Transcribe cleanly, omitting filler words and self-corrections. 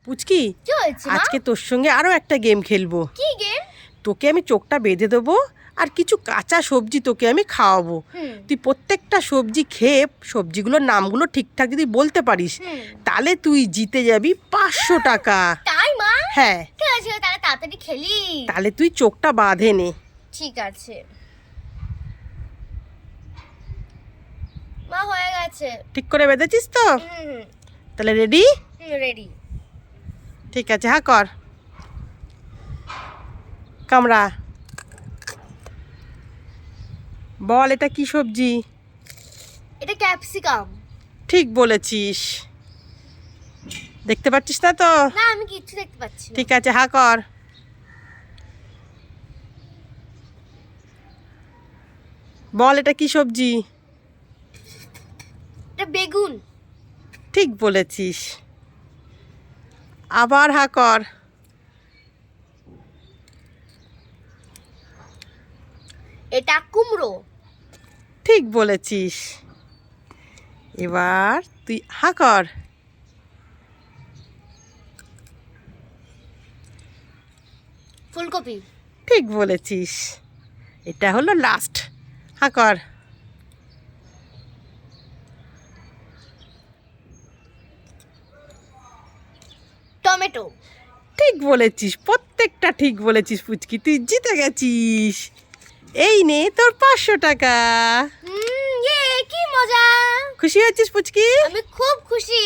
পুচকি, কি হয়েছে মা? আজকে তোর সঙ্গে আরো একটা গেম খেলবো। কি গেম? তোকে আমি চোখটা বেঁধে দেবো আর কিছু কাঁচা সবজি তোকে আমি খাওয়াবো। তুই প্রত্যেকটা সবজি খেয়ে সবজিগুলোর নামগুলো ঠিকঠাক যদি বলতে পারিস তাহলে তুই জিতে যাবি 500 টাকা। তাই মা? হ্যাঁ, ঠিক আছে তাহলে তাড়াতাড়ি খেলি। তাহলে তুই চোখটা বাঁধে নে। ঠিক আছে মা, হয়ে গেছে। ঠিক করে বেঁধেছিস তো? হুম তাহলে রেডি? রেডি। ঠিক আছে, হ্যাঁ কর। কামড়া। বল, এটা কি সবজি? এটা ক্যাপসিকাম। ঠিক বলেছিস। দেখতে পাচ্ছিস না তো? না, আমি কিচ্ছু দেখতে পাচ্ছি না। ঠিক আছে, হ্যাঁ কর। বল, এটা কি সবজি? এটা বেগুন। ঠিক বলেছিস। আবার হা কর। এটা কুমড়ো। ঠিক বলেছিস। এবার তুই হা কর। ফুলকপি। ঠিক বলেছিস। এটা হলো লাস্ট, হা কর। টমেটো। ঠিক বলেছিস, প্রত্যেকটা ঠিক বলেছিস পুচকি, তুই জিতে গেছিস। এই নে তোর 500 টাকা। কি মজা! খুশি হয়েছিস পুচকি? আমি খুব খুশি।